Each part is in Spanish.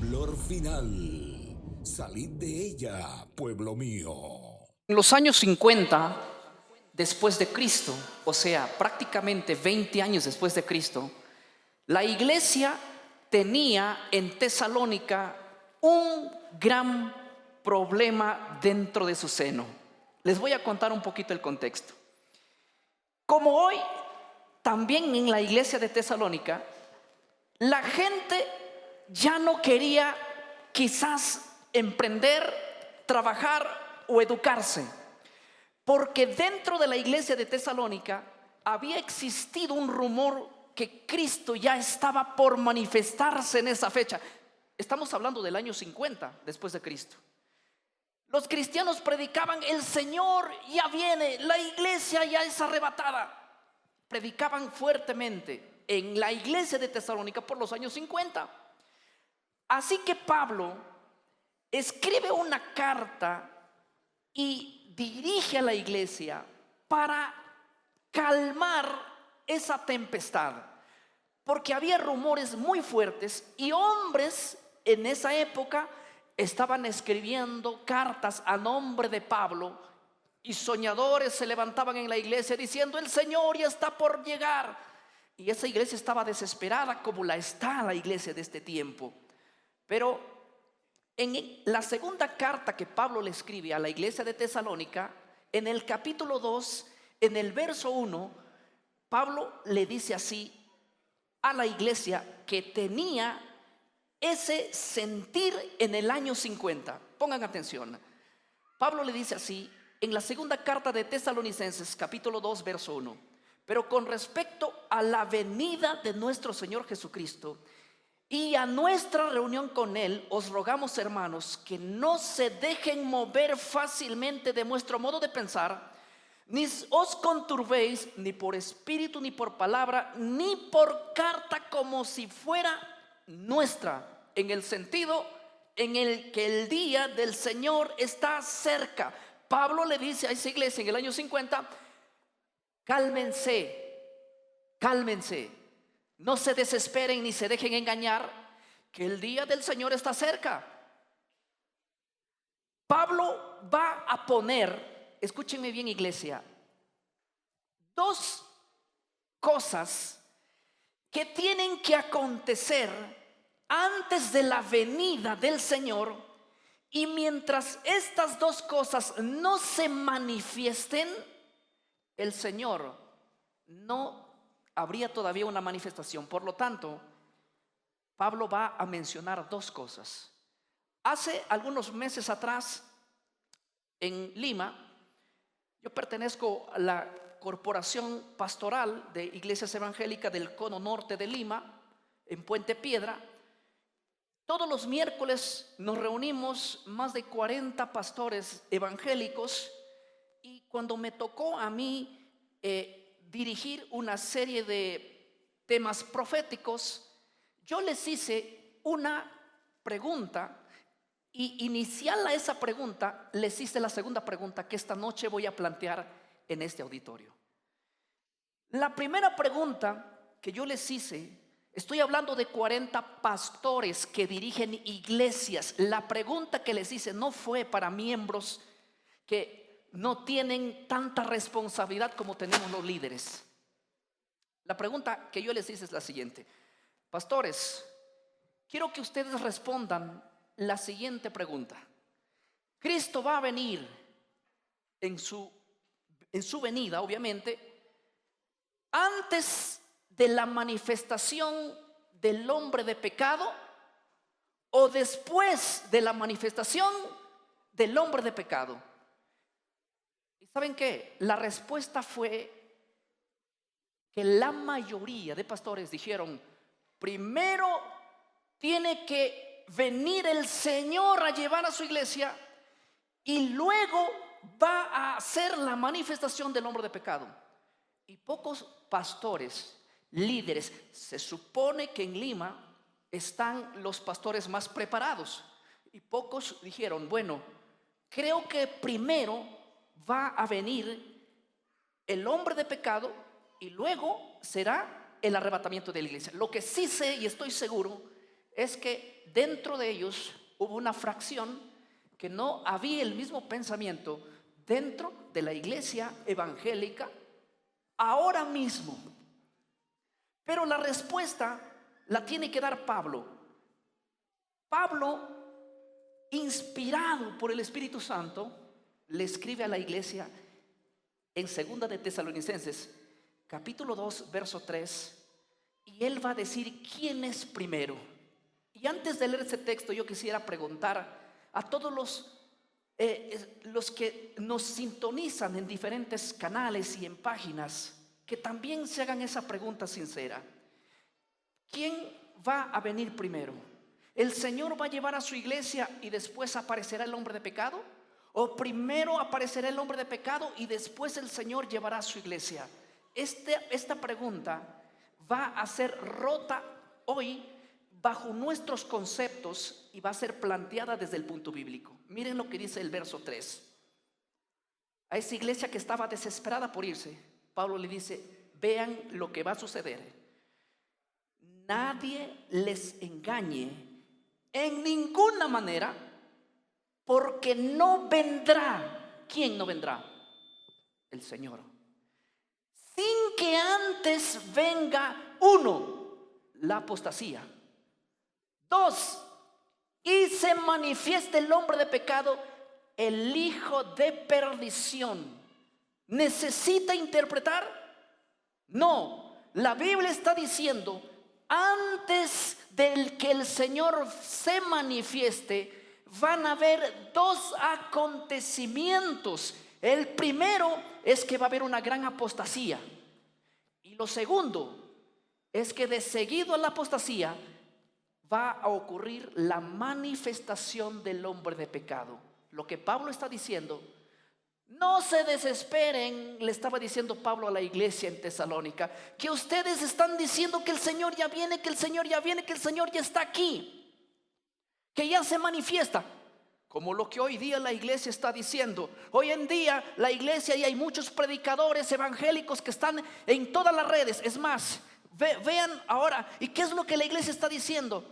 Flor final, salid de ella, pueblo mío. En los años 50 después de Cristo, o sea, prácticamente 20 años después de Cristo, la iglesia tenía en Tesalónica un gran problema dentro de su seno. Les voy a contar un poquito el contexto. Como hoy, también en la iglesia de Tesalónica, la gente ya no quería quizás emprender, trabajar o educarse, porque dentro de la iglesia de Tesalónica había existido un rumor que Cristo ya estaba por manifestarse en esa fecha. Estamos hablando del año 50 después de Cristo. Los cristianos predicaban: el Señor ya viene, la iglesia ya es arrebatada. Predicaban fuertemente en la iglesia de Tesalónica por los años 50. Así que Pablo escribe una carta y dirige a la iglesia para calmar esa tempestad, porque había rumores muy fuertes y hombres en esa época estaban escribiendo cartas a nombre de Pablo, y soñadores se levantaban en la iglesia diciendo: el Señor ya está por llegar. Y esa iglesia estaba desesperada, como la está la iglesia de este tiempo. Pero en la segunda carta que Pablo le escribe a la iglesia de Tesalónica, en el capítulo 2, en el verso 1, Pablo le dice así a la iglesia que tenía ese sentir en el año 50. Pongan atención. Pablo le dice así en la segunda carta de Tesalonicenses, capítulo 2, verso 1: pero con respecto a la venida de nuestro Señor Jesucristo y a nuestra reunión con Él, os rogamos, hermanos, que no se dejen mover fácilmente de vuestro modo de pensar, ni os conturbéis ni por espíritu, ni por palabra, ni por carta, como si fuera nuestra, en el sentido en el que el día del Señor está cerca. Pablo le dice a esa iglesia en el año 50: cálmense, cálmense, no se desesperen ni se dejen engañar, que el día del Señor está cerca. Pablo va a poner, escúchenme bien, iglesia, dos cosas que tienen que acontecer antes de la venida del Señor, y mientras estas dos cosas no se manifiesten, el Señor no habría todavía una manifestación. Por lo tanto, Pablo va a mencionar dos cosas. Hace algunos meses atrás, en Lima, yo pertenezco a la corporación pastoral de iglesias evangélicas del cono norte de Lima, en Puente Piedra. Todos los miércoles nos reunimos más de 40 pastores evangélicos, y cuando me tocó a mí dirigir una serie de temas proféticos, yo les hice una pregunta, y inicial a esa pregunta les hice la segunda pregunta que esta noche voy a plantear en este auditorio. La primera pregunta que yo les hice, estoy hablando de 40 pastores que dirigen iglesias. La pregunta que les hice no fue para miembros que no tienen tanta responsabilidad como tenemos los líderes. La pregunta que yo les hice es la siguiente: pastores, quiero que ustedes respondan la siguiente pregunta. Cristo va a venir en su venida, obviamente, antes de la manifestación del hombre de pecado, o después de la manifestación del hombre de pecado. ¿Y saben qué? La respuesta fue que la mayoría de pastores dijeron: primero tiene que venir el Señor a llevar a su iglesia, y luego va a hacer la manifestación del hombre de pecado. Y pocos pastores, líderes, se supone que en Lima están los pastores más preparados, y pocos dijeron: bueno, creo que primero va a venir el hombre de pecado y luego será el arrebatamiento de la iglesia. Lo que sí sé y estoy seguro es que dentro de ellos hubo una fracción que no había el mismo pensamiento dentro de la iglesia evangélica ahora mismo. Pero la respuesta la tiene que dar Pablo. Pablo, inspirado por el Espíritu Santo, le escribe a la iglesia en segunda de Tesalonicenses, capítulo 2, verso 3, y él va a decir quién es primero. Y antes de leer ese texto, yo quisiera preguntar a todos los que nos sintonizan en diferentes canales y en páginas, que también se hagan esa pregunta sincera: ¿quién va a venir primero? ¿El Señor va a llevar a su iglesia y después aparecerá el hombre de pecado? ¿O primero aparecerá el hombre de pecado y después el Señor llevará a su iglesia? Esta pregunta va a ser rota hoy bajo nuestros conceptos y va a ser planteada desde el punto bíblico. Miren lo que dice el verso 3. A esa iglesia que estaba desesperada por irse, Pablo le dice: vean lo que va a suceder. Nadie les engañe en ninguna manera, porque no vendrá. ¿Quién no vendrá? El Señor. Sin que antes venga, 1, la apostasía; 2, y se manifieste el hombre de pecado, el hijo de perdición. ¿Necesita interpretar? No, la Biblia está diciendo: antes del que el Señor se manifieste, van a haber 2 acontecimientos. El primero es que va a haber una gran apostasía, y lo segundo es que de seguido a la apostasía va a ocurrir la manifestación del hombre de pecado. Lo que Pablo está diciendo: no se desesperen, le estaba diciendo Pablo a la iglesia en Tesalónica, que ustedes están diciendo que el Señor ya viene, que el Señor ya viene, que el Señor ya está aquí, que ya se manifiesta. Como lo que hoy día la iglesia está diciendo. Hoy en día la iglesia, y hay muchos predicadores evangélicos que están en todas las redes. Es más, vean ahora, ¿y qué es lo que la iglesia está diciendo?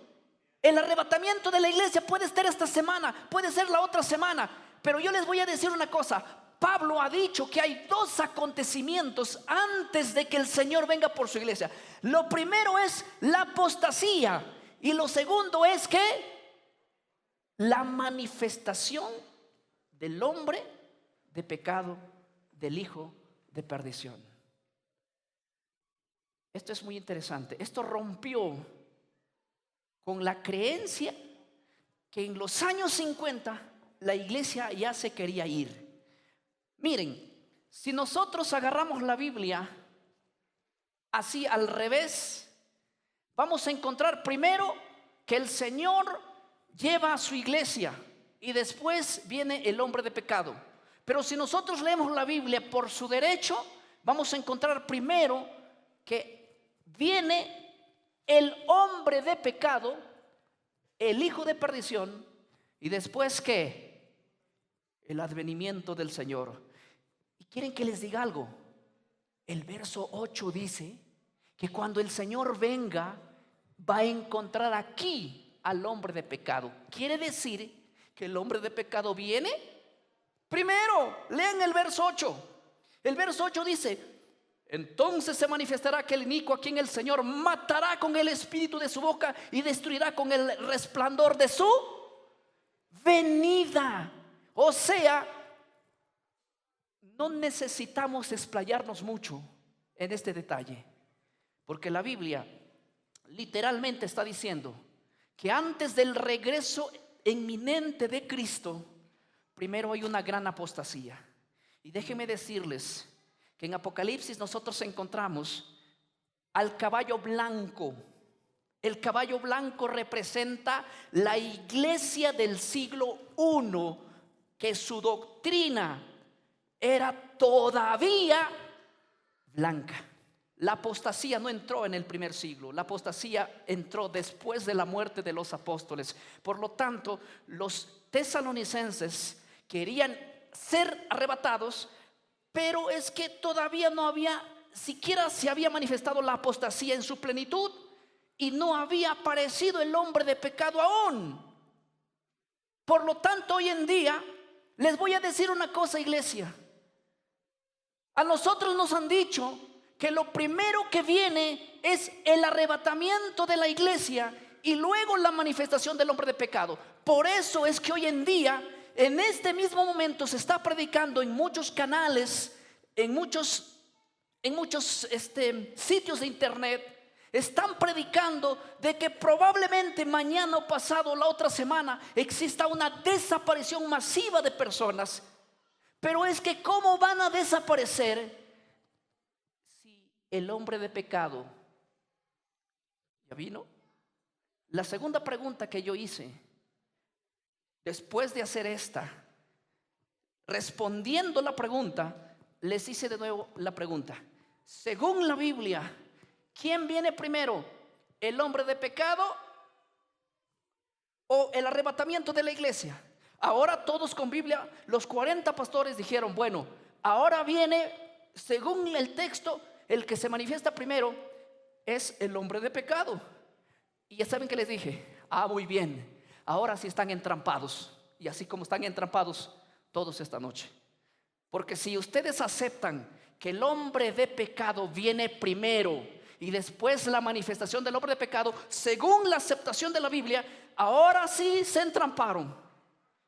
El arrebatamiento de la iglesia puede ser esta semana, puede ser la otra semana. Pero yo les voy a decir una cosa: Pablo ha dicho que hay 2 acontecimientos antes de que el Señor venga por su iglesia. Lo primero es la apostasía, y lo segundo es que la manifestación del hombre de pecado, del hijo de perdición. Esto es muy interesante. Esto rompió con la creencia que en los años 50 la iglesia ya se quería ir. Miren, si nosotros agarramos la Biblia así al revés, vamos a encontrar primero que el Señor lleva a su iglesia y después viene el hombre de pecado. Pero si nosotros leemos la Biblia por su derecho, vamos a encontrar primero que viene el hombre de pecado, el hijo de perdición, y después ¿qué? El advenimiento del Señor. ¿Y quieren que les diga algo? El verso 8 dice que cuando el Señor venga, va a encontrar aquí al hombre de pecado. Quiere decir que el hombre de pecado viene primero. Lean el verso 8. El verso 8 dice: entonces se manifestará aquel inicuo a quien el Señor matará con el espíritu de su boca y destruirá con el resplandor de su venida. O sea, no necesitamos explayarnos mucho en este detalle, porque la Biblia literalmente está diciendo que antes del regreso inminente de Cristo, primero hay una gran apostasía. Y déjenme decirles que en Apocalipsis nosotros encontramos al caballo blanco. El caballo blanco representa la iglesia del siglo I, que su doctrina era todavía blanca. La apostasía no entró en el primer siglo. La apostasía entró después de la muerte de los apóstoles. Por lo tanto, los tesalonicenses querían ser arrebatados, pero es que todavía no había, siquiera se había manifestado la apostasía en su plenitud. y no había aparecido el hombre de pecado aún. Por lo tanto, hoy en día les voy a decir una cosa, iglesia. A nosotros nos han dicho que lo primero que viene es el arrebatamiento de la iglesia y luego la manifestación del hombre de pecado. Por eso es que hoy en día, en este mismo momento, se está predicando en muchos canales, en muchos sitios de internet. Están predicando de que probablemente mañana o pasado o la otra semana exista una desaparición masiva de personas. Pero es que ¿cómo van a desaparecer si el hombre de pecado ya vino? La segunda pregunta que yo hice, después de hacer esta, respondiendo la pregunta, les hice de nuevo la pregunta. Según la Biblia, ¿quién viene primero? ¿El hombre de pecado o el arrebatamiento de la iglesia? Ahora todos con Biblia, los 40 pastores dijeron, bueno, ahora viene, según el texto, el que se manifiesta primero es el hombre de pecado. Y ya saben que les dije, muy bien, ahora sí están entrampados. Y así como están entrampados todos esta noche. Porque si ustedes aceptan que el hombre de pecado viene primero y después la manifestación del hombre de pecado, según la aceptación de la Biblia, ahora sí se entramparon.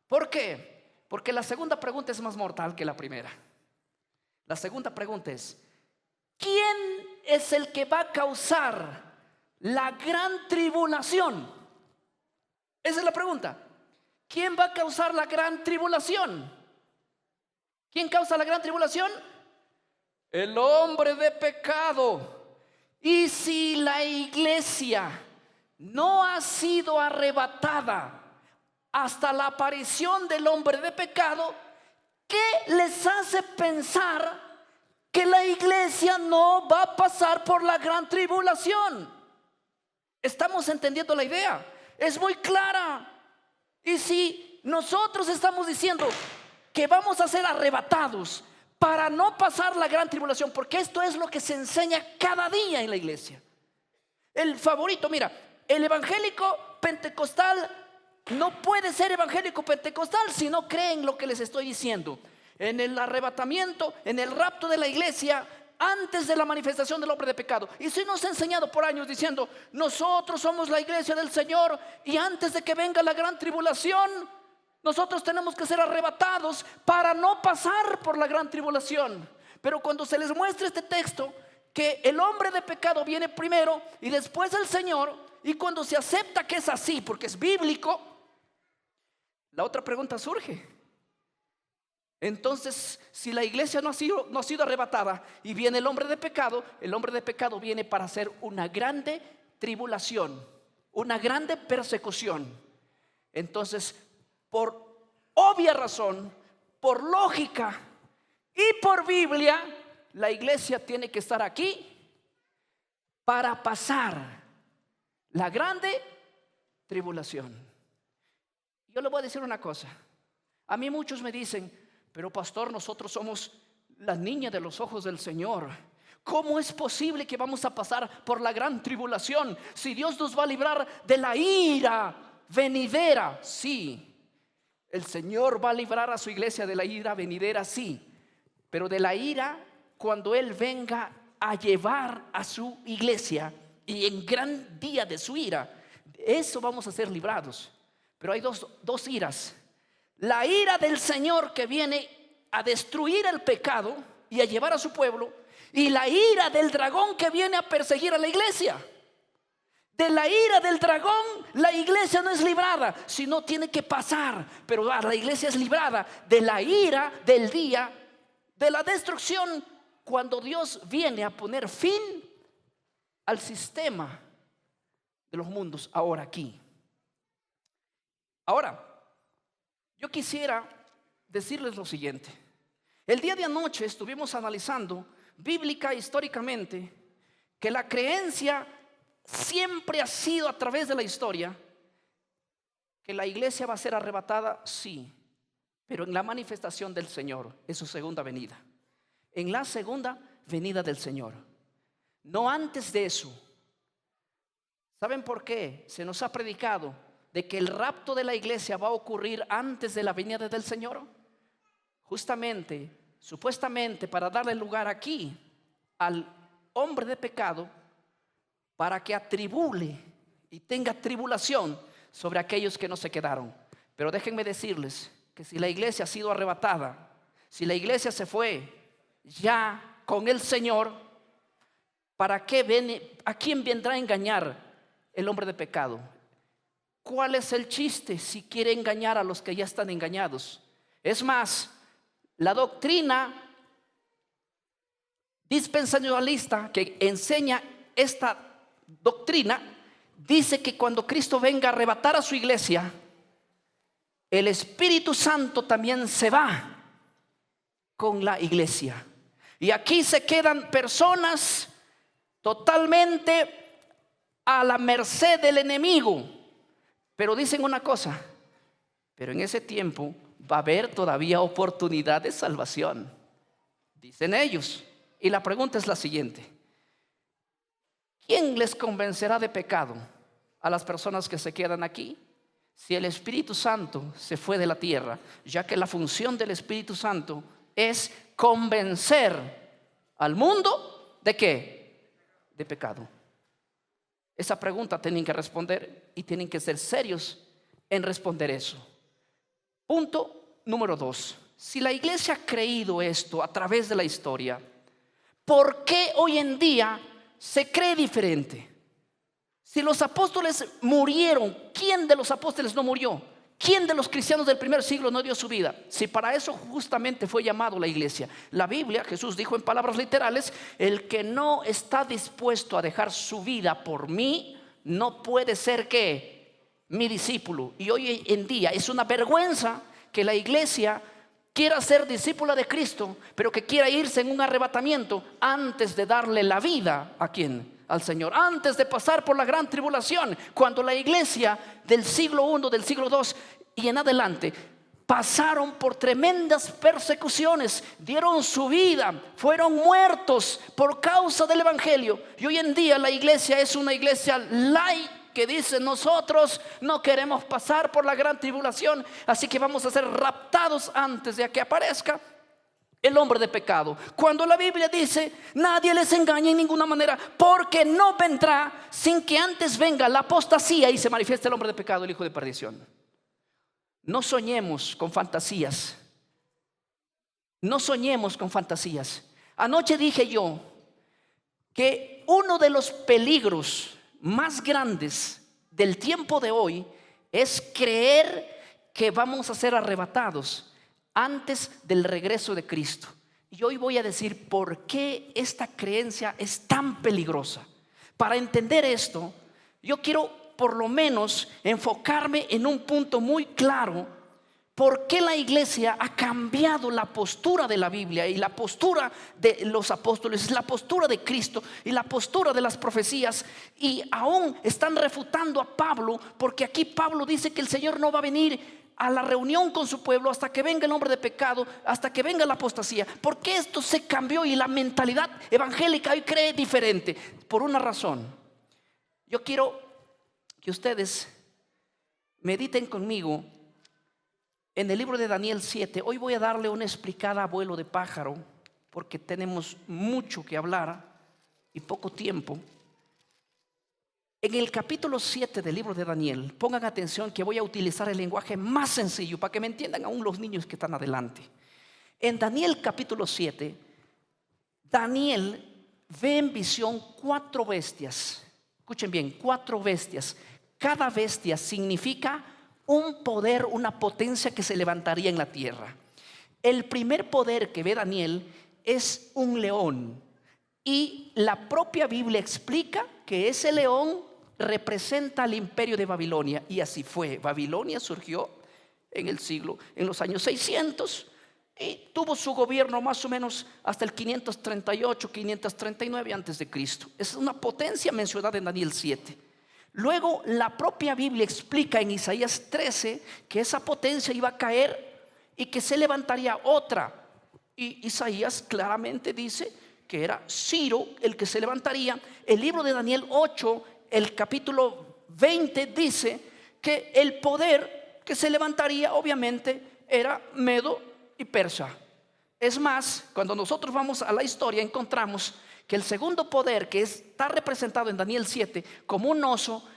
¿Por qué? Porque la segunda pregunta es más mortal que la primera. La segunda pregunta es, ¿quién es el que va a causar la gran tribulación? Esa es la pregunta. ¿Quién va a causar la gran tribulación? ¿Quién causa la gran tribulación? El hombre de pecado. Y si la iglesia no ha sido arrebatada hasta la aparición del hombre de pecado, ¿qué les hace pensar que la iglesia no va a pasar por la gran tribulación? ¿Estamos entendiendo la idea? Es muy clara. Y si nosotros estamos diciendo que vamos a ser arrebatados para no pasar la gran tribulación, porque esto es lo que se enseña cada día en la iglesia. El favorito, mira, el evangélico pentecostal no puede ser evangélico pentecostal si no cree en lo que les estoy diciendo. En el arrebatamiento, en el rapto de la iglesia, antes de la manifestación del hombre de pecado. Y si nos ha enseñado por años diciendo, nosotros somos la iglesia del Señor y antes de que venga la gran tribulación, nosotros tenemos que ser arrebatados para no pasar por la gran tribulación. Pero cuando se les muestra este texto, que el hombre de pecado viene primero y después el Señor, y cuando se acepta que es así, porque es bíblico, la otra pregunta surge. Entonces, si la iglesia no ha sido arrebatada y viene el hombre de pecado, el hombre de pecado viene para hacer una grande tribulación, una grande persecución. Entonces, por obvia razón, por lógica y por Biblia, la iglesia tiene que estar aquí para pasar la grande tribulación. Yo le voy a decir una cosa. A mí muchos me dicen, pero pastor, nosotros somos la niña de los ojos del Señor. ¿Cómo es posible que vamos a pasar por la gran tribulación si Dios nos va a librar de la ira venidera? Sí, el Señor va a librar a su iglesia de la ira venidera, sí. Pero de la ira cuando Él venga a llevar a su iglesia y en gran día de su ira, eso vamos a ser librados. Pero hay dos iras. La ira del Señor que viene a destruir el pecado y a llevar a su pueblo, y la ira del dragón que viene a perseguir a la iglesia. De la ira del dragón la iglesia no es librada, sino tiene que pasar. Pero la iglesia es librada de la ira del día de la destrucción, cuando Dios viene a poner fin al sistema de los mundos ahora aquí. Ahora, yo quisiera decirles lo siguiente. El día de anoche estuvimos analizando bíblica e históricamente que la creencia siempre ha sido a través de la historia que la iglesia va a ser arrebatada, sí, pero en la manifestación del Señor, en su segunda venida. En la segunda venida del Señor. No antes de eso. ¿Saben por qué? Se nos ha predicado de que el rapto de la iglesia va a ocurrir antes de la venida del Señor. Justamente, supuestamente, para darle lugar aquí al hombre de pecado, para que atribule y tenga tribulación sobre aquellos que no se quedaron. Pero déjenme decirles que si la iglesia ha sido arrebatada, si la iglesia se fue ya con el Señor, ¿para qué viene? ¿A quién vendrá a engañar el hombre de pecado? ¿Cuál es el chiste si quiere engañar a los que ya están engañados? Es más, la doctrina dispensacionalista que enseña esta doctrina dice que cuando Cristo venga a arrebatar a su iglesia, el Espíritu Santo también se va con la iglesia. Y aquí se quedan personas totalmente a la merced del enemigo. Pero dicen una cosa: pero en ese tiempo va a haber todavía oportunidad de salvación, dicen ellos. Y la pregunta es la siguiente: ¿quién les convencerá de pecado a las personas que se quedan aquí? Si el Espíritu Santo se fue de la tierra, ya que la función del Espíritu Santo es convencer al mundo ¿de qué? De pecado. Esa pregunta tienen que responder y tienen que ser serios en responder eso. Punto número 2. Si la iglesia ha creído esto a través de la historia, ¿por qué hoy en día se cree diferente? Si los apóstoles murieron, ¿quién de los apóstoles no murió? ¿Quién de los cristianos del primer siglo no dio su vida? Si para eso justamente fue llamado la iglesia. La Biblia, Jesús dijo en palabras literales: el que no está dispuesto a dejar su vida por mí, no puede ser ¿qué? Mi discípulo. Y hoy en día es una vergüenza que la iglesia quiera ser discípula de Cristo, pero que quiera irse en un arrebatamiento antes de darle la vida ¿a quién? Al Señor, antes de pasar por la gran tribulación. Cuando la iglesia del siglo I, del siglo II y en adelante pasaron por tremendas persecuciones, dieron su vida, fueron muertos por causa del evangelio. Y hoy en día la iglesia es una iglesia light que dice: nosotros no queremos pasar por la gran tribulación, así que vamos a ser raptados antes de que aparezca el hombre de pecado. Cuando la Biblia dice: nadie les engañe en ninguna manera, porque no vendrá sin que antes venga la apostasía y se manifieste el hombre de pecado, el hijo de perdición. No soñemos con fantasías. No soñemos con fantasías. Anoche dije yo que uno de los peligros más grandes del tiempo de hoy es creer que vamos a ser arrebatados antes del regreso de Cristo. Y hoy voy a decir por qué esta creencia es tan peligrosa. Para entender esto, yo quiero por lo menos enfocarme en un punto muy claro: por qué la iglesia ha cambiado la postura de la Biblia y la postura de los apóstoles, la postura de Cristo y la postura de las profecías, y aún están refutando a Pablo, porque aquí Pablo dice que el Señor no va a venir a la reunión con su pueblo hasta que venga el hombre de pecado, hasta que venga la apostasía. ¿Por qué esto se cambió y la mentalidad evangélica hoy cree diferente? Por una razón. Yo quiero que ustedes mediten conmigo en el libro de Daniel 7. Hoy voy a darle una explicada a vuelo de pájaro, porque tenemos mucho que hablar y poco tiempo. En el capítulo 7 del libro de Daniel, pongan atención que voy a utilizar el lenguaje más sencillo para que me entiendan aún los niños que están adelante. En Daniel capítulo 7, Daniel ve en visión 4 bestias. Escuchen bien, 4 bestias. Cada bestia significa un poder, una potencia que se levantaría en la tierra. El primer poder que ve Daniel es un león, y la propia Biblia explica que ese león representa al imperio de Babilonia. Y así fue. Babilonia surgió en los años 600 y tuvo su gobierno más o menos hasta el 538, 539 antes de Cristo. Es una potencia mencionada en Daniel 7. Luego la propia Biblia explica en Isaías 13 que esa potencia iba a caer y que se levantaría otra. Y Isaías claramente dice que era Ciro el que se levantaría. El libro de Daniel 8 el capítulo 20 dice que el poder que se levantaría obviamente era medo y persa. Es más, cuando nosotros vamos a la historia encontramos que el segundo poder que está representado en Daniel 7 como un oso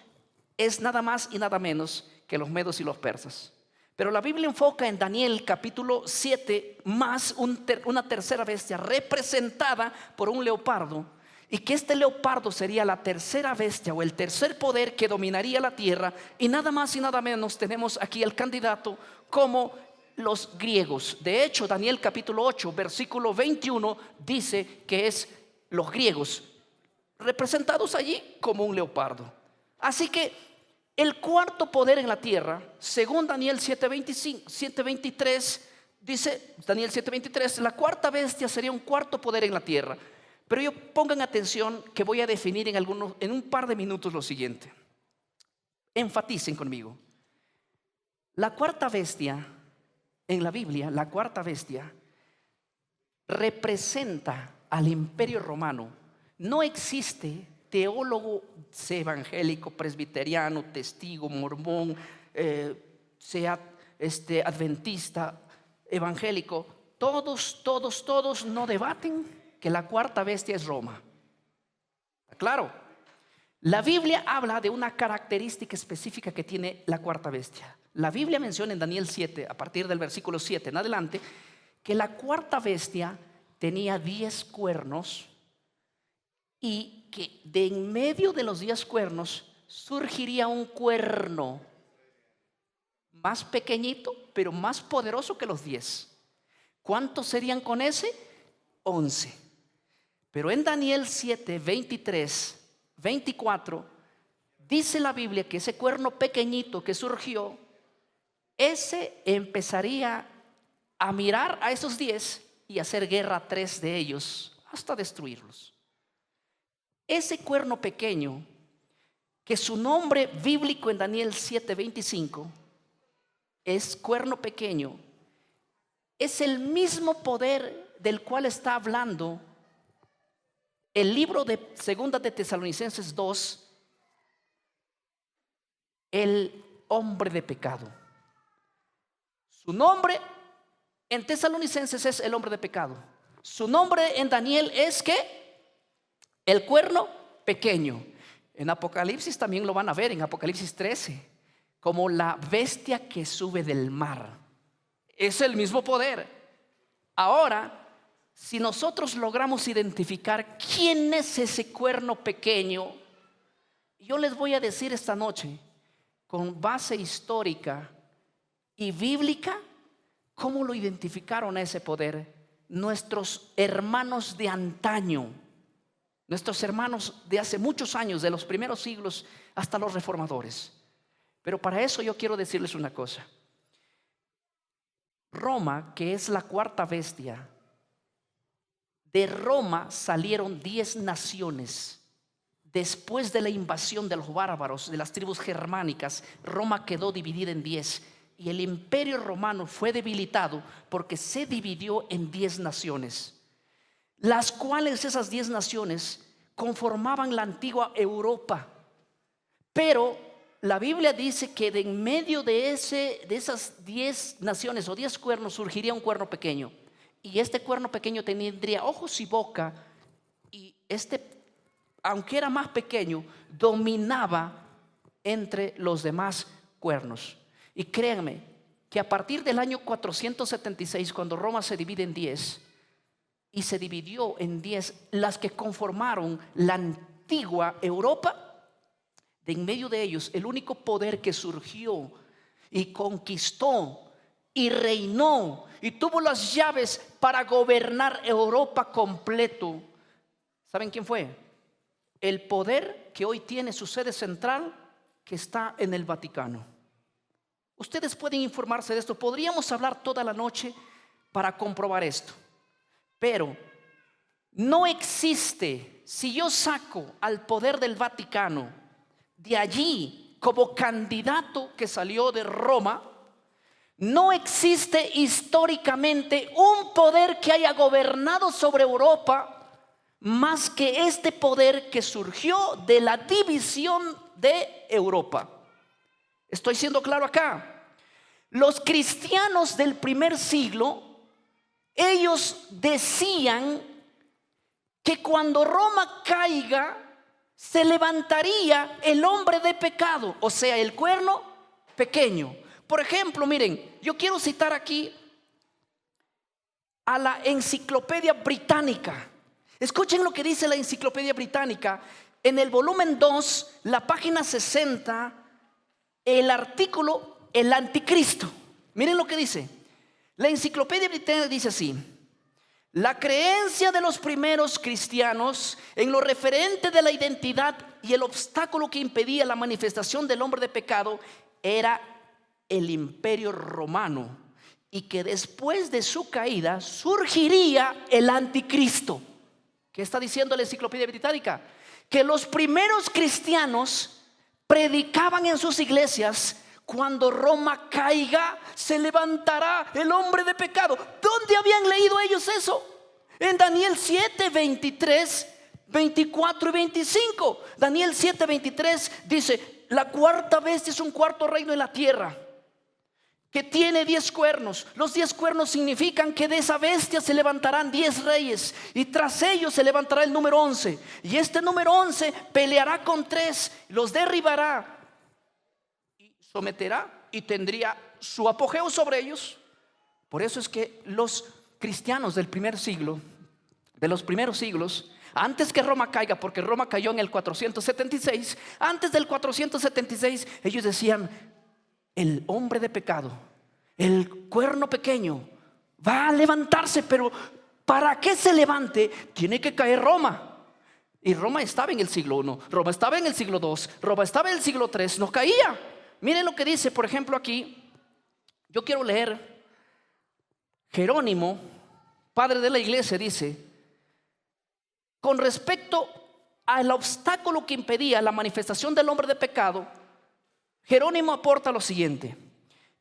es nada más y nada menos que los medos y los persas. Pero la Biblia enfoca en Daniel capítulo 7 más una tercera bestia representada por un leopardo, y que este leopardo sería la tercera bestia o el tercer poder que dominaría la tierra. Y nada más y nada menos tenemos aquí el candidato como los griegos. De hecho, Daniel capítulo 8 versículo 21 dice que es los griegos representados allí como un leopardo. Así que el cuarto poder en la tierra, según Daniel 7:23, dice Daniel 7:23, la cuarta bestia sería un cuarto poder en la tierra. Pero pongan atención que voy a definir en un par de minutos lo siguiente. Enfaticen conmigo. La cuarta bestia en la Biblia, la cuarta bestia representa al Imperio Romano. No existe teólogo, sea evangélico, presbiteriano, testigo, mormón, sea adventista, evangélico, todos no debaten que la cuarta bestia es Roma. Claro, la Biblia habla de una característica específica que tiene la cuarta bestia. La Biblia menciona en Daniel 7, a partir del versículo 7 en adelante, que la cuarta bestia tenía 10 cuernos, y que de en medio de los 10 cuernos surgiría un cuerno más pequeñito, pero más poderoso que los 10. ¿Cuántos serían con ese? 11. Pero en Daniel 7, 23, 24, dice la Biblia que ese cuerno pequeñito que surgió, ese empezaría a mirar a esos 10 y hacer guerra a 3 de ellos hasta destruirlos. Ese cuerno pequeño, que su nombre bíblico en Daniel 7:25 es cuerno pequeño, es el mismo poder del cual está hablando el libro de Segunda de Tesalonicenses 2, el hombre de pecado. Su nombre en Tesalonicenses es el hombre de pecado. Su nombre en Daniel es ¿qué? El cuerno pequeño. En Apocalipsis también lo van a ver, en Apocalipsis 13, como la bestia que sube del mar. Es el mismo poder. Ahora, si nosotros logramos identificar quién es ese cuerno pequeño, yo les voy a decir esta noche, con base histórica y bíblica, cómo lo identificaron a ese poder nuestros hermanos de antaño, nuestros hermanos de hace muchos años, de los primeros siglos hasta los reformadores. Pero para eso yo quiero decirles una cosa. Roma, que es la cuarta bestia, de Roma salieron 10 naciones. Después de la invasión de los bárbaros, de las tribus germánicas, Roma quedó dividida en 10. Y el imperio romano fue debilitado porque se dividió en 10 naciones. Las cuales esas 10 naciones conformaban la antigua Europa. Pero la Biblia dice que de en medio de esas 10 naciones o 10 cuernos surgiría un cuerno pequeño. Y este cuerno pequeño tendría ojos y boca. Y aunque era más pequeño, dominaba entre los demás cuernos. Y créanme que a partir del año 476, cuando Roma se divide en 10, y se dividió en 10 las que conformaron la antigua Europa, de en medio de ellos el único poder que surgió y conquistó y reinó y tuvo las llaves para gobernar Europa completo, ¿saben quién fue? El poder que hoy tiene su sede central, que está en el Vaticano. Ustedes pueden informarse de esto. Podríamos hablar toda la noche para comprobar esto. Pero no existe, si yo saco al poder del Vaticano de allí como candidato que salió de Roma, no existe históricamente un poder que haya gobernado sobre Europa más que este poder que surgió de la división de Europa. Estoy siendo claro acá. Los cristianos del primer siglo, ellos decían que cuando Roma caiga, se levantaría el hombre de pecado, o sea, el cuerno pequeño. Por ejemplo, miren, yo quiero citar aquí a la Enciclopedia Británica. Escuchen lo que dice la Enciclopedia Británica en el volumen 2, la página 60, el artículo El Anticristo. Miren lo que dice. La Enciclopedia Británica dice así: la creencia de los primeros cristianos en lo referente de la identidad y el obstáculo que impedía la manifestación del hombre de pecado era el Imperio Romano, y que después de su caída surgiría el Anticristo. ¿Qué está diciendo la Enciclopedia Británica? Que los primeros cristianos predicaban en sus iglesias: cuando Roma caiga, se levantará el hombre de pecado. ¿Dónde habían leído ellos eso? En Daniel 7, 23, 24 y 25. Daniel 7, 23 dice: la cuarta bestia es un cuarto reino en la tierra, que tiene 10 cuernos. Los 10 cuernos significan que de esa bestia se levantarán 10 reyes, y tras ellos se levantará el número 11. Y este número 11 peleará con 3, los derribará, someterá y tendría su apogeo sobre ellos. Por eso es que los cristianos del primer siglo, de los primeros siglos, antes que Roma caiga, porque Roma cayó en el 476, antes del 476 ellos decían: el hombre de pecado, el cuerno pequeño, va a levantarse, pero para que se levante tiene que caer Roma. Y Roma estaba en el siglo I, Roma estaba en el siglo II, Roma estaba en el siglo III, no caía. Miren lo que dice, por ejemplo, aquí. Yo quiero leer. Jerónimo, padre de la iglesia, dice: con respecto al obstáculo que impedía la manifestación del hombre de pecado, Jerónimo aporta lo siguiente: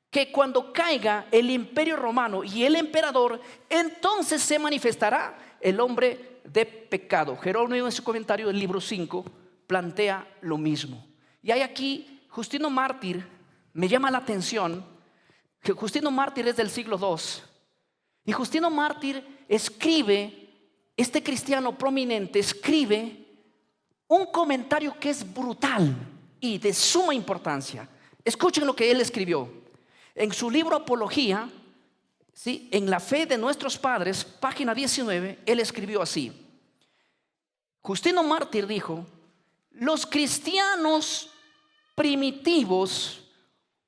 que cuando caiga el imperio romano y el emperador, entonces se manifestará el hombre de pecado. Jerónimo, en su comentario del libro 5, plantea lo mismo. Y hay aquí Justino Mártir. Me llama la atención que Justino Mártir es del siglo II, y Justino Mártir escribe, este cristiano prominente escribe un comentario que es brutal y de suma importancia. Escuchen lo que él escribió en su libro Apología, ¿sí? En la fe de nuestros padres, página 19. Él escribió así: Justino Mártir dijo: los cristianos primitivos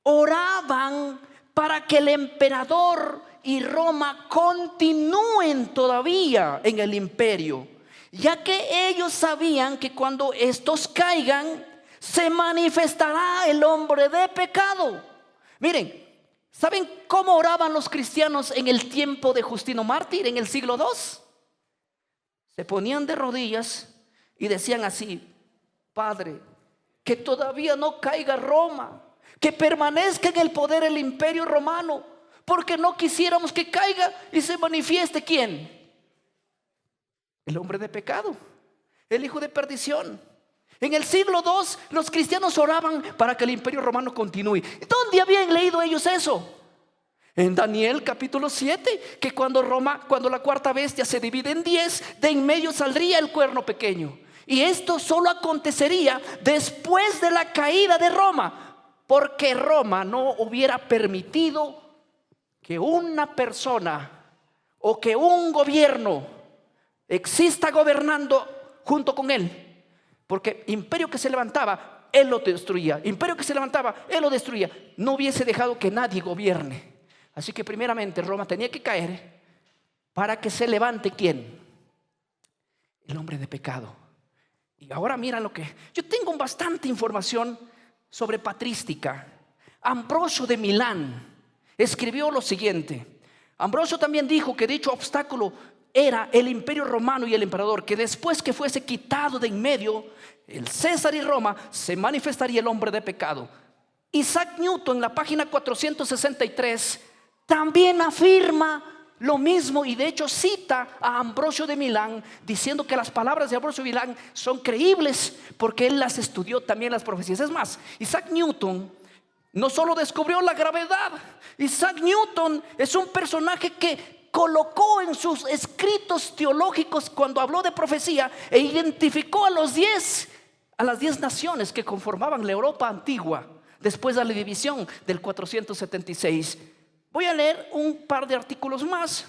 oraban para que el emperador y Roma continúen todavía en el imperio, ya que ellos sabían que cuando estos caigan, se manifestará el hombre de pecado. Miren, ¿saben cómo oraban los cristianos en el tiempo de Justino Mártir, en el siglo II? Se ponían de rodillas y decían así: Padre, que todavía no caiga Roma, que permanezca en el poder el imperio romano, porque no quisiéramos que caiga y se manifieste ¿quién? El hombre de pecado, el hijo de perdición. En el siglo II los cristianos oraban para que el imperio romano continúe. ¿Dónde habían leído ellos eso? En Daniel capítulo 7, que cuando la cuarta bestia se divide en 10, de en medio saldría el cuerno pequeño. Y esto solo acontecería después de la caída de Roma, porque Roma no hubiera permitido que una persona o que un gobierno exista gobernando junto con él. Porque imperio que se levantaba, él lo destruía. Imperio que se levantaba, él lo destruía. No hubiese dejado que nadie gobierne. Así que primeramente Roma tenía que caer para que se levante ¿quién? El hombre de pecado. Y ahora mira lo que... Yo tengo bastante información sobre patrística. Ambrosio de Milán escribió lo siguiente. Ambrosio también dijo que dicho obstáculo era el imperio romano y el emperador, que después que fuese quitado de en medio el César y Roma, se manifestaría el hombre de pecado. Isaac Newton, en la página 463, también afirma lo mismo, y de hecho cita a Ambrosio de Milán diciendo que las palabras de Ambrosio de Milán son creíbles porque él las estudió también las profecías. Es más, Isaac Newton no solo descubrió la gravedad, Isaac Newton es un personaje que colocó en sus escritos teológicos, cuando habló de profecía, e identificó a las 10 naciones que conformaban la Europa antigua después de la división del 476. Voy a leer un par de artículos más.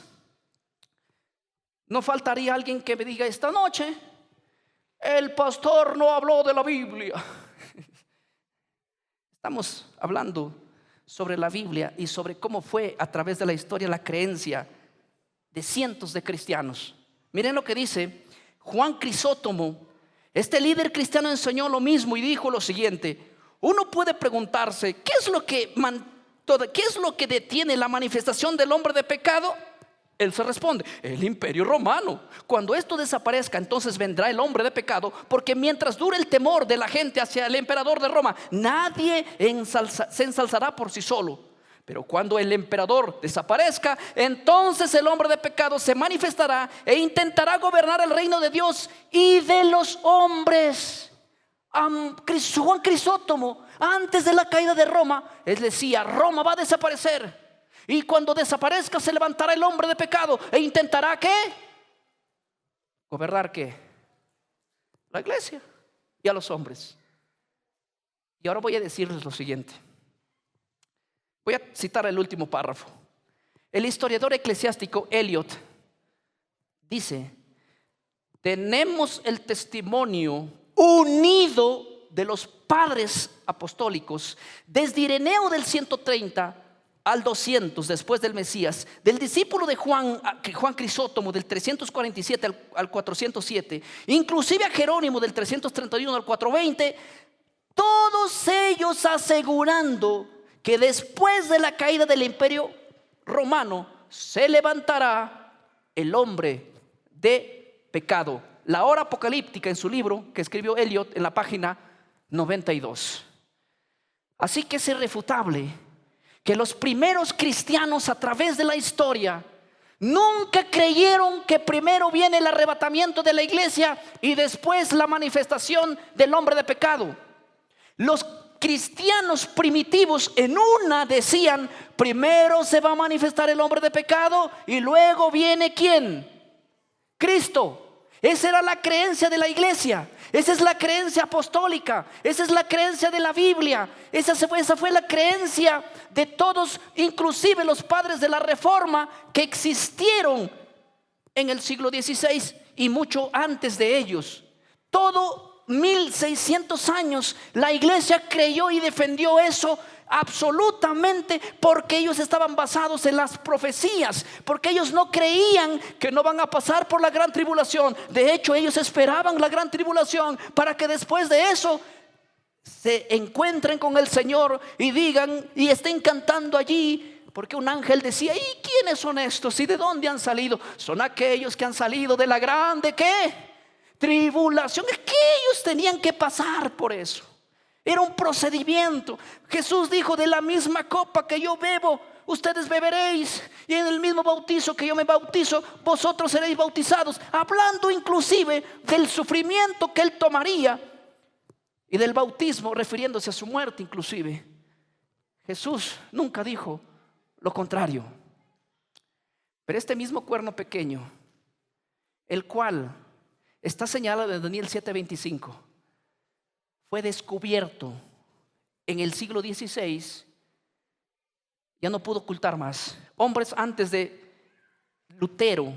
No faltaría alguien que me diga esta noche: el pastor no habló de la Biblia. Estamos hablando sobre la Biblia y sobre cómo fue a través de la historia la creencia de cientos de cristianos. Miren lo que dice Juan Crisóstomo. Este líder cristiano enseñó lo mismo y dijo lo siguiente: uno puede preguntarse, ¿qué es lo que detiene la manifestación del hombre de pecado? Él se responde: el imperio romano. Cuando esto desaparezca, entonces vendrá el hombre de pecado, porque mientras dure el temor de la gente hacia el emperador de Roma, nadie se ensalzará por sí solo. Pero cuando el emperador desaparezca, entonces el hombre de pecado se manifestará e intentará gobernar el reino de Dios y de los hombres. Juan Crisóstomo, antes de la caída de Roma, él decía: Roma va a desaparecer, y cuando desaparezca se levantará el hombre de pecado e intentará ¿qué? Gobernar ¿qué? La iglesia y a los hombres. Y ahora voy a decirles lo siguiente. Voy a citar el último párrafo. El historiador eclesiástico Eliot dice: tenemos el testimonio unido de los padres apostólicos desde Ireneo del 130 al 200 después del Mesías, del discípulo de Juan Crisóstomo del 347 al 407, inclusive a Jerónimo del 331 al 420, todos ellos asegurando que después de la caída del imperio romano se levantará el hombre de pecado. La hora apocalíptica, en su libro que escribió Eliot, en la página 92. Así que es irrefutable que los primeros cristianos a través de la historia nunca creyeron que primero viene el arrebatamiento de la iglesia y después la manifestación del hombre de pecado. Los cristianos primitivos en una decían: primero se va a manifestar el hombre de pecado y luego viene ¿quién? Cristo. Esa era la creencia de la iglesia. Esa es la creencia apostólica. Esa es la creencia de la Biblia. Esa fue la creencia de todos, inclusive los padres de la Reforma que existieron en el siglo XVI y mucho antes de ellos. Todo 1600 años la iglesia creyó y defendió eso absolutamente, porque ellos estaban basados en las profecías, porque ellos no creían que no van a pasar por la gran tribulación. De hecho, ellos esperaban la gran tribulación para que después de eso se encuentren con el Señor y digan y estén cantando allí, porque un ángel decía: ¿y quiénes son estos? ¿Y de dónde han salido? Son aquellos que han salido de la grande ¿qué? Tribulación. Es que ellos tenían que pasar por eso. Era un procedimiento. Jesús dijo: de la misma copa que yo bebo, ustedes beberéis, y en el mismo bautizo que yo me bautizo, vosotros seréis bautizados. Hablando inclusive del sufrimiento que él tomaría y del bautismo, refiriéndose a su muerte inclusive. Jesús nunca dijo lo contrario. Pero este mismo cuerno pequeño, el cual está señalado en Daniel 7:25, fue descubierto en el siglo XVI. Ya no pudo ocultar más. Hombres antes de Lutero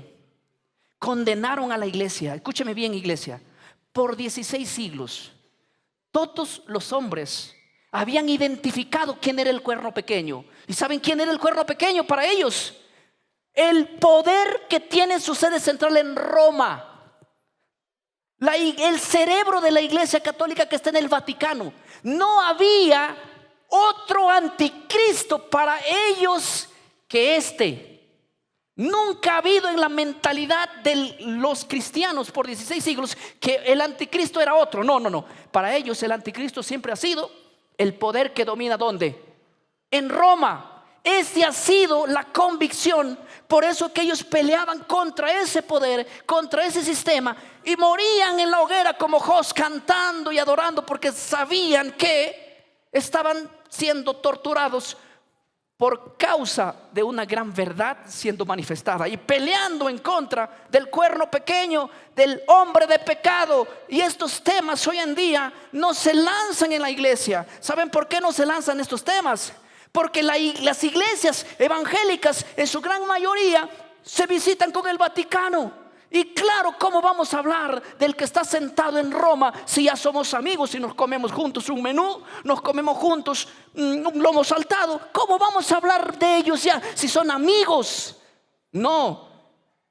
condenaron a la iglesia. Escúcheme bien, iglesia. Por 16 siglos todos los hombres habían identificado quién era el cuerno pequeño. ¿Y saben quién era el cuerno pequeño para ellos? El poder que tiene su sede central en Roma. El cerebro de la iglesia católica que está en el Vaticano. No había otro anticristo para ellos que este. Nunca ha habido en la mentalidad de los cristianos por 16 siglos que el anticristo era otro. No. Para ellos el anticristo siempre ha sido el poder que domina ¿dónde? En Roma. Esa ha sido la convicción. Por eso que ellos peleaban contra ese poder, contra ese sistema, y morían en la hoguera como Jos, cantando y adorando, porque sabían que estaban siendo torturados por causa de una gran verdad siendo manifestada, y peleando en contra del cuerno pequeño, del hombre de pecado. Y estos temas hoy en día no se lanzan en la iglesia. ¿Saben por qué no se lanzan estos temas? Porque las iglesias evangélicas en su gran mayoría se visitan con el Vaticano. Y claro, ¿cómo vamos a hablar del que está sentado en Roma si ya somos amigos y nos comemos juntos un menú, nos comemos juntos un lomo saltado? ¿Cómo vamos a hablar de ellos ya si son amigos? No,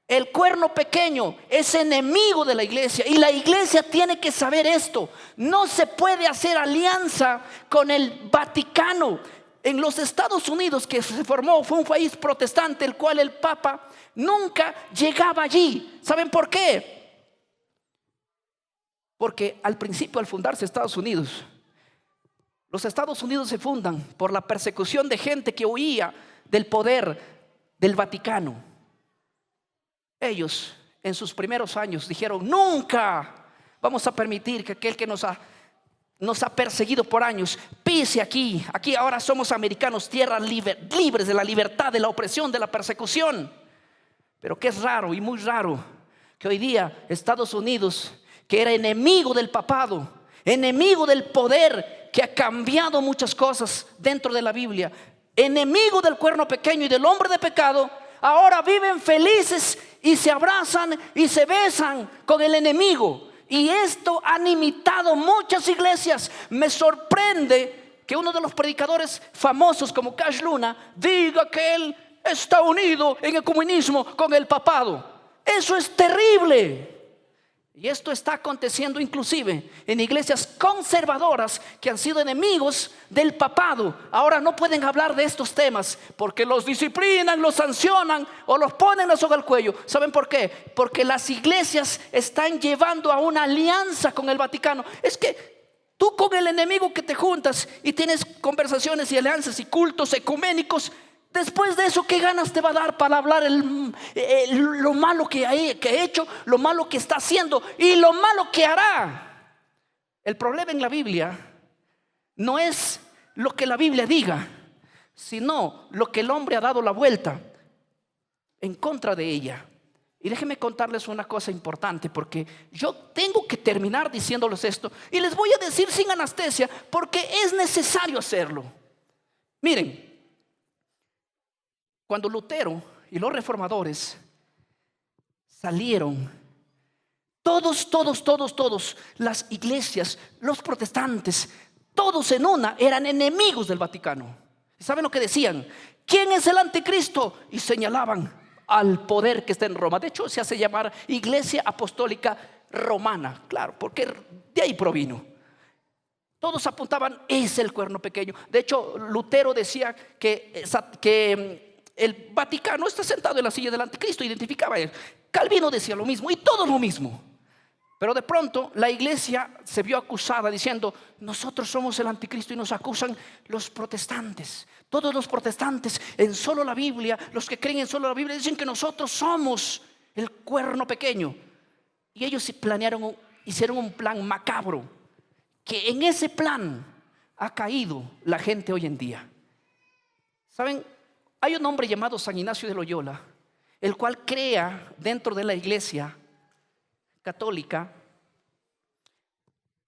el cuerno pequeño es enemigo de la iglesia, y la iglesia tiene que saber esto. No se puede hacer alianza con el Vaticano. En los Estados Unidos, que se formó, fue un país protestante, el cual el Papa nunca llegaba allí. ¿Saben por qué? Porque al principio, al fundarse Estados Unidos, los Estados Unidos se fundan por la persecución de gente que huía del poder del Vaticano. Ellos en sus primeros años dijeron: nunca vamos a permitir que aquel que nos ha perseguido por años pise aquí ahora somos americanos, tierras libres de la libertad, de la opresión, de la persecución. Pero que es raro y muy raro que hoy día Estados Unidos, que era enemigo del papado, enemigo del poder, que ha cambiado muchas cosas dentro de la Biblia, enemigo del cuerno pequeño y del hombre de pecado, ahora viven felices y se abrazan y se besan con el enemigo. Y esto han imitado muchas iglesias. Me sorprende que uno de los predicadores famosos como Cash Luna diga que él está unido en el comunismo con el papado. Eso es terrible. Y esto está aconteciendo inclusive en iglesias conservadoras que han sido enemigos del papado. Ahora no pueden hablar de estos temas porque los disciplinan, los sancionan o los ponen la soga al cuello. ¿Saben por qué? Porque las iglesias están llevando a una alianza con el Vaticano. Es que tú con el enemigo que te juntas y tienes conversaciones y alianzas y cultos ecuménicos, después de eso, ¿qué ganas te va a dar para hablar lo malo que ha hecho, lo malo que está haciendo y lo malo que hará? El problema en la Biblia no es lo que la Biblia diga, sino lo que el hombre ha dado la vuelta en contra de ella. Y déjenme contarles una cosa importante, porque yo tengo que terminar diciéndoles esto, y les voy a decir sin anestesia porque es necesario hacerlo. Miren, cuando Lutero y los reformadores salieron, todos, las iglesias, los protestantes, todos en una eran enemigos del Vaticano. ¿Y saben lo que decían? ¿Quién es el anticristo? Y señalaban al poder que está en Roma. De hecho, se hace llamar Iglesia Apostólica Romana, claro, porque de ahí provino. Todos apuntaban: es el cuerno pequeño. De hecho, Lutero decía que el Vaticano está sentado en la silla del anticristo, identificaba a él. Calvino decía lo mismo y todos lo mismo. Pero de pronto la iglesia se vio acusada diciendo: nosotros somos el anticristo, y nos acusan los protestantes. Todos los protestantes en solo la Biblia, los que creen en solo la Biblia, dicen que nosotros somos el cuerno pequeño. Y ellos hicieron un plan macabro, que en ese plan ha caído la gente hoy en día. ¿Saben? Hay un hombre llamado San Ignacio de Loyola, el cual crea dentro de la iglesia católica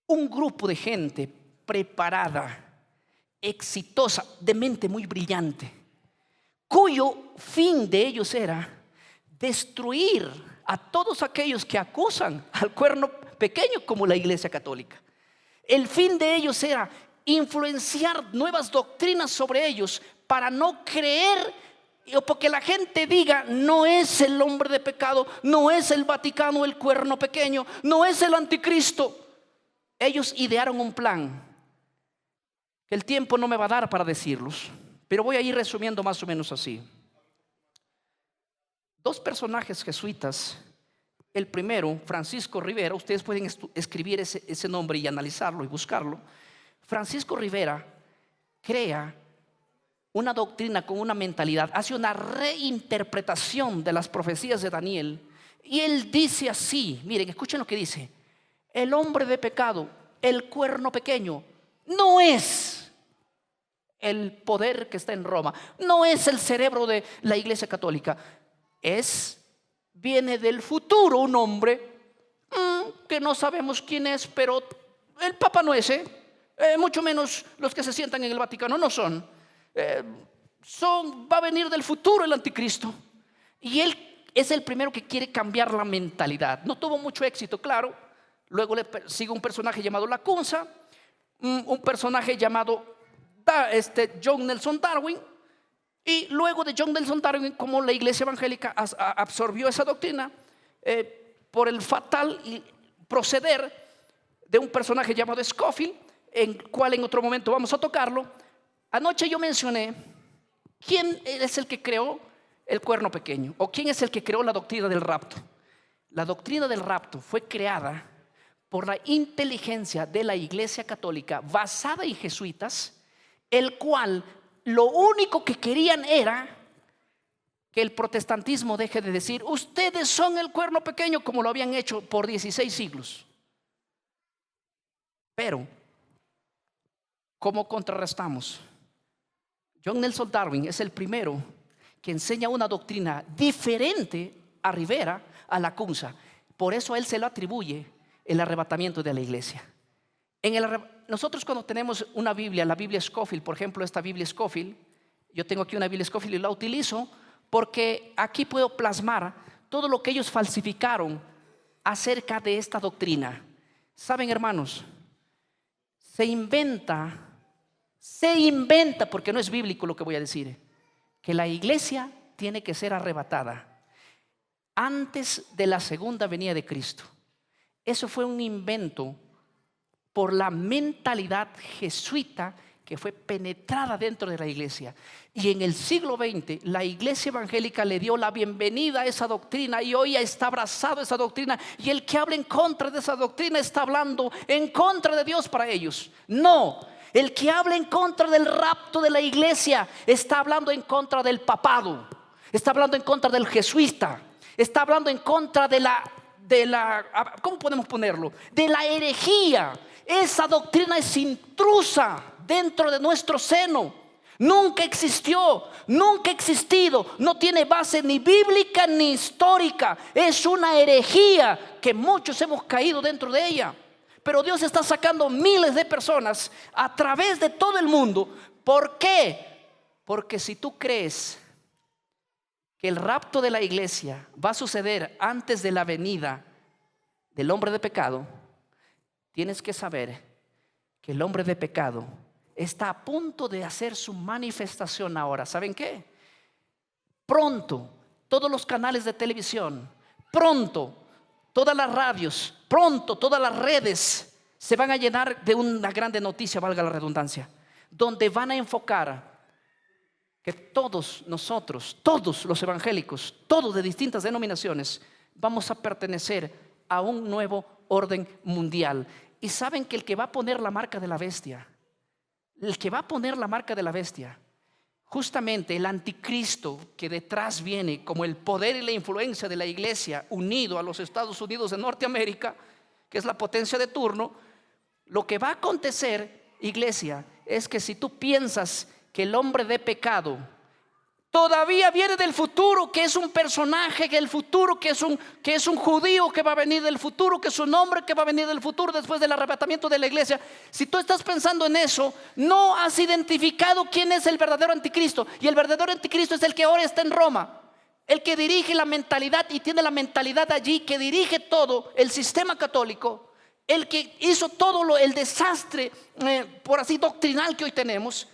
un grupo de gente preparada, exitosa, de mente muy brillante, cuyo fin de ellos era destruir a todos aquellos que acusan al cuerno pequeño como la iglesia católica. El fin de ellos era influenciar nuevas doctrinas sobre ellos para no creer, o porque la gente diga: no es el hombre de pecado, no es el Vaticano, el cuerno pequeño, no es el anticristo. Ellos idearon un plan que el tiempo no me va a dar para decirlos, pero voy a ir resumiendo más o menos así. Dos personajes jesuitas. El primero, Francisco Rivera. Ustedes pueden escribir ese nombre y analizarlo y buscarlo. Francisco Rivera crea una doctrina con una mentalidad, hace una reinterpretación de las profecías de Daniel. Y él dice así, miren, escuchen lo que dice: el hombre de pecado, el cuerno pequeño, no es el poder que está en Roma, no es el cerebro de la Iglesia Católica, viene del futuro un hombre que no sabemos quién es, pero el Papa no es, mucho menos los que se sientan en el Vaticano no son. Va a venir del futuro el anticristo, y él es el primero que quiere cambiar la mentalidad. No tuvo mucho éxito, claro. Luego le sigue un personaje llamado Lacunza, un personaje llamado John Nelson Darwin. Y luego de John Nelson Darwin, como la iglesia evangélica absorbió esa doctrina por el fatal proceder de un personaje llamado Scofield, en cual en otro momento vamos a tocarlo. Anoche yo mencioné quién es el que creó el cuerno pequeño, o quién es el que creó la doctrina del rapto. La doctrina del rapto fue creada por la inteligencia de la Iglesia Católica, basada en jesuitas, el cual lo único que querían era que el protestantismo deje de decir: ustedes son el cuerno pequeño, como lo habían hecho por 16 siglos. Pero ¿cómo contrarrestamos? John Nelson Darwin es el primero que enseña una doctrina diferente a Rivera, a Lacunza. Por eso a él se lo atribuye el arrebatamiento de la iglesia. Nosotros cuando tenemos una Biblia, la Biblia Scofield, por ejemplo, esta Biblia Scofield, yo tengo aquí una Biblia Scofield y la utilizo porque aquí puedo plasmar todo lo que ellos falsificaron acerca de esta doctrina. Saben, hermanos, se inventa, porque no es bíblico lo que voy a decir, que la iglesia tiene que ser arrebatada antes de la segunda venida de Cristo. Eso fue un invento por la mentalidad jesuita que fue penetrada dentro de la iglesia. Y en el siglo XX la iglesia evangélica le dio la bienvenida a esa doctrina, y hoy está abrazado esa doctrina, y el que habla en contra de esa doctrina está hablando en contra de Dios para ellos. No, el que habla en contra del rapto de la iglesia está hablando en contra del papado, está hablando en contra del jesuita, está hablando en contra de la ¿cómo podemos ponerlo? De la herejía. Esa doctrina es intrusa dentro de nuestro seno. Nunca existió, nunca ha existido, no tiene base ni bíblica ni histórica. Es una herejía que muchos hemos caído dentro de ella. Pero Dios está sacando miles de personas a través de todo el mundo. ¿Por qué? Porque si tú crees que el rapto de la iglesia va a suceder antes de la venida del hombre de pecado, tienes que saber que el hombre de pecado está a punto de hacer su manifestación ahora. ¿Saben qué? Pronto todos los canales de televisión, pronto todas las radios, pronto todas las redes se van a llenar de una grande noticia, valga la redundancia, donde van a enfocar que todos nosotros, todos los evangélicos, todos de distintas denominaciones, vamos a pertenecer a un nuevo orden mundial. Y saben que el que va a poner la marca de la bestia, justamente el anticristo que detrás viene como el poder y la influencia de la iglesia unido a los Estados Unidos de Norteamérica, que es la potencia de turno, lo que va a acontecer, iglesia, es que si tú piensas que el hombre de pecado todavía viene del futuro, que es un personaje del futuro, que es un judío que va a venir del futuro, que es un hombre que va a venir del futuro después del arrebatamiento de la iglesia, si tú estás pensando en eso, no has identificado quién es el verdadero anticristo. Y el verdadero anticristo es el que ahora está en Roma, el que dirige la mentalidad y tiene la mentalidad allí, que dirige todo el sistema católico, el que hizo todo el desastre por así doctrinal que hoy tenemos.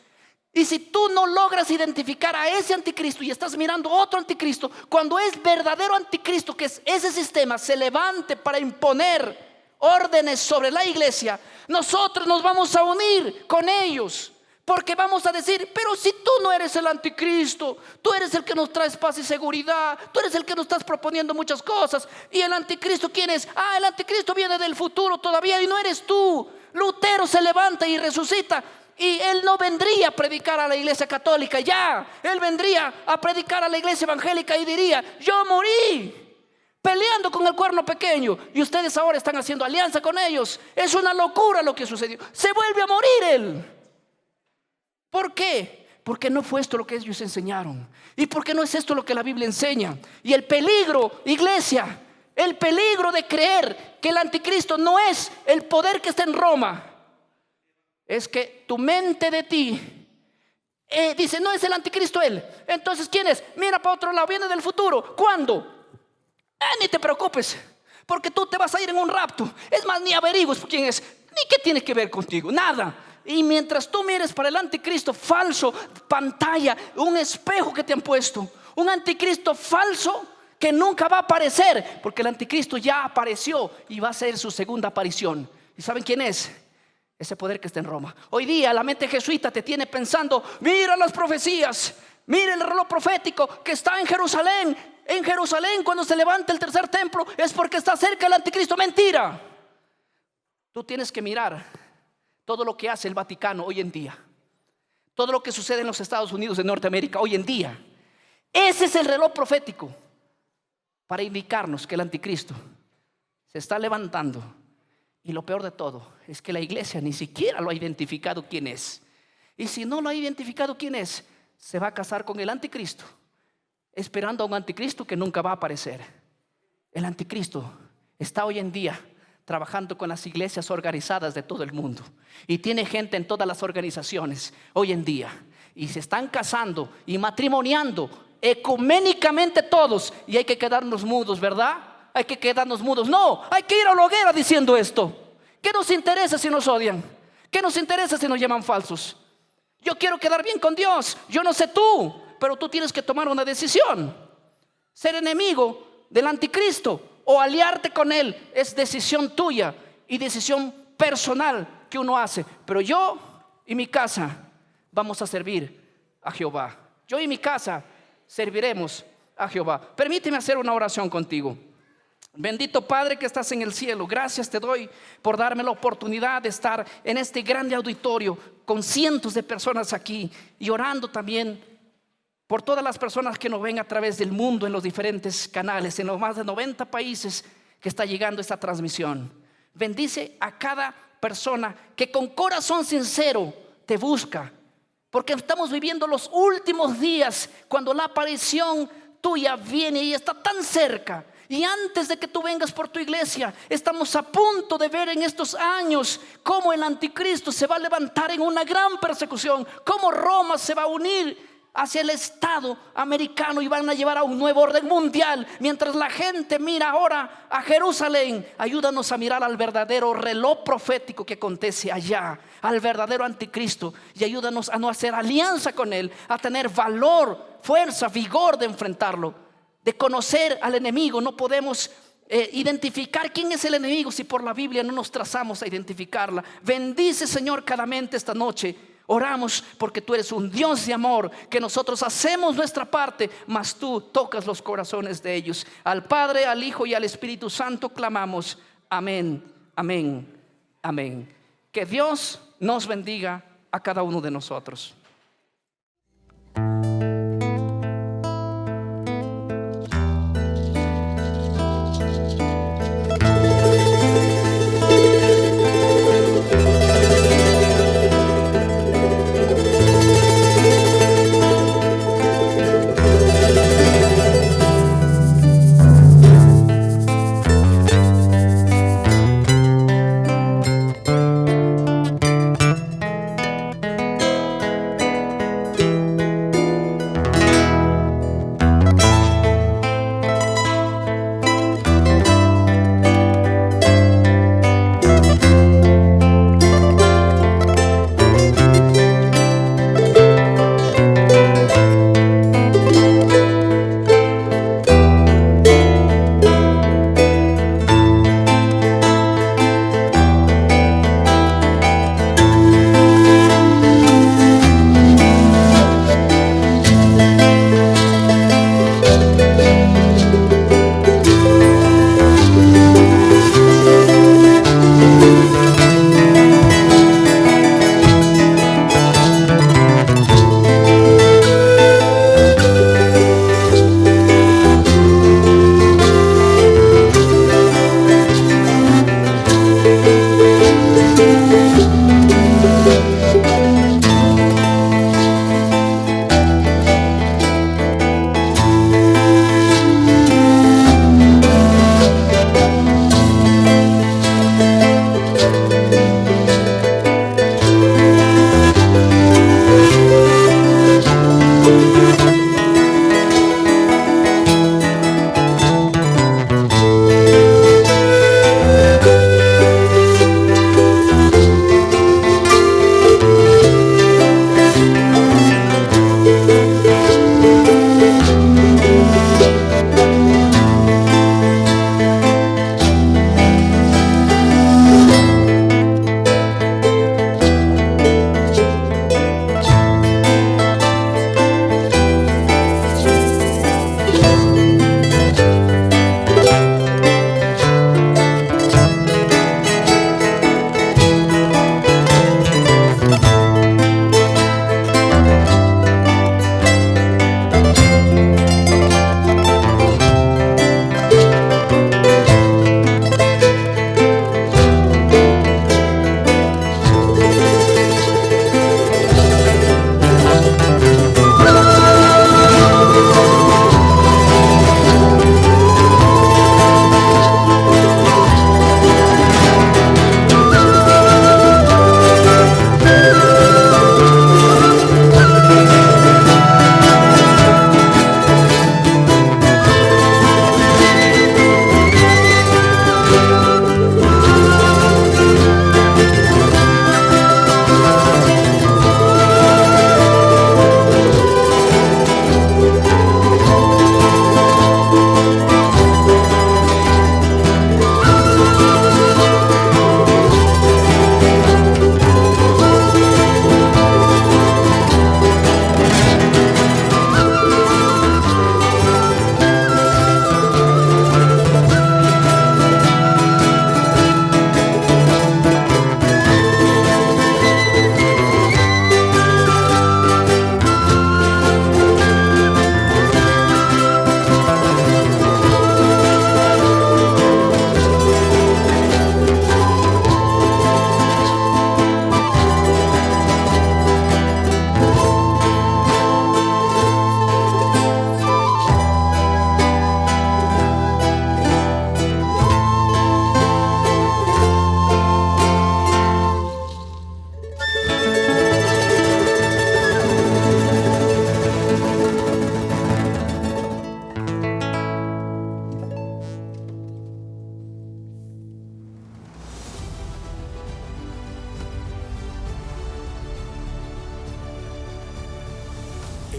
Y si tú no logras identificar a ese anticristo y estás mirando otro anticristo, cuando es verdadero anticristo, que es ese sistema, se levante para imponer órdenes sobre la iglesia, nosotros nos vamos a unir con ellos, porque vamos a decir: pero si tú no eres el anticristo, tú eres el que nos traes paz y seguridad, tú eres el que nos estás proponiendo muchas cosas. ¿Y el anticristo quién es? El anticristo viene del futuro todavía y no eres tú. Lutero se levanta y resucita Y él no vendría a predicar a la iglesia católica ya. Él vendría a predicar a la iglesia evangélica y diría: yo morí peleando con el cuerno pequeño y ustedes ahora están haciendo alianza con ellos. Es una locura lo que sucedió. Se vuelve a morir él. ¿Por qué? Porque no fue esto lo que ellos enseñaron. ¿Y por qué no es esto lo que la Biblia enseña? Y el peligro, iglesia, el peligro de creer que el anticristo no es el poder que está en Roma, es que tu mente de ti dice: no es el anticristo él. Entonces, ¿quién es? Mira para otro lado, viene del futuro. ¿Cuándo? Ni te preocupes, porque tú te vas a ir en un rapto. Es más, ni averigues quién es, ni qué tiene que ver contigo, nada. Y mientras tú mires para el anticristo falso, pantalla, un espejo que te han puesto, un anticristo falso que nunca va a aparecer, porque el anticristo ya apareció y va a ser su segunda aparición. ¿Y saben quién es? Ese poder que está en Roma. Hoy día la mente jesuita te tiene pensando: mira las profecías, mira el reloj profético que está en Jerusalén. En Jerusalén, cuando se levanta el tercer templo, es porque está cerca el anticristo. Mentira. Tú tienes que mirar todo lo que hace el Vaticano hoy en día, todo lo que sucede en los Estados Unidos de Norteamérica hoy en día. Ese es el reloj profético para indicarnos que el anticristo se está levantando. Y lo peor de todo es que la iglesia ni siquiera lo ha identificado quién es. Y si no lo ha identificado quién es, se va a casar con el anticristo, esperando a un anticristo que nunca va a aparecer. El anticristo está hoy en día trabajando con las iglesias organizadas de todo el mundo, y tiene gente en todas las organizaciones hoy en día, y se están casando y matrimoniando ecuménicamente todos. Y hay que quedarnos mudos, ¿verdad? Hay que quedarnos mudos. No, hay que ir a la hoguera diciendo esto. ¿Qué nos interesa si nos odian? ¿Qué nos interesa si nos llaman falsos? Yo quiero quedar bien con Dios. Yo no sé tú, pero tú tienes que tomar una decisión. Ser enemigo del anticristo o aliarte con él es decisión tuya y decisión personal que uno hace. Pero yo y mi casa vamos a servir a Jehová. Yo y mi casa serviremos a Jehová. Permíteme hacer una oración contigo. Bendito Padre que estás en el cielo, gracias te doy por darme la oportunidad de estar en este grande auditorio con cientos de personas aquí, y orando también por todas las personas que nos ven a través del mundo en los diferentes canales, en los más de 90 países que está llegando esta transmisión. Bendice a cada persona que con corazón sincero te busca, porque estamos viviendo los últimos días, cuando la aparición tuya viene y está tan cerca. Y antes de que tú vengas por tu iglesia, estamos a punto de ver en estos años cómo el anticristo se va a levantar en una gran persecución, cómo Roma se va a unir hacia el Estado americano y van a llevar a un nuevo orden mundial. Mientras la gente mira ahora a Jerusalén, ayúdanos a mirar al verdadero reloj profético que acontece allá, al verdadero anticristo, y ayúdanos a no hacer alianza con él, a tener valor, fuerza, vigor de enfrentarlo, de conocer al enemigo. No podemos identificar quién es el enemigo si por la Biblia no nos trazamos a identificarla. Bendice, Señor, cada mente esta noche. Oramos porque tú eres un Dios de amor, que nosotros hacemos nuestra parte, mas tú tocas los corazones de ellos. Al Padre, al Hijo y al Espíritu Santo clamamos. Amén, amén, amén. Que Dios nos bendiga a cada uno de nosotros.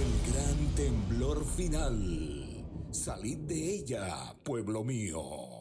El gran temblor final. Salid de ella, pueblo mío.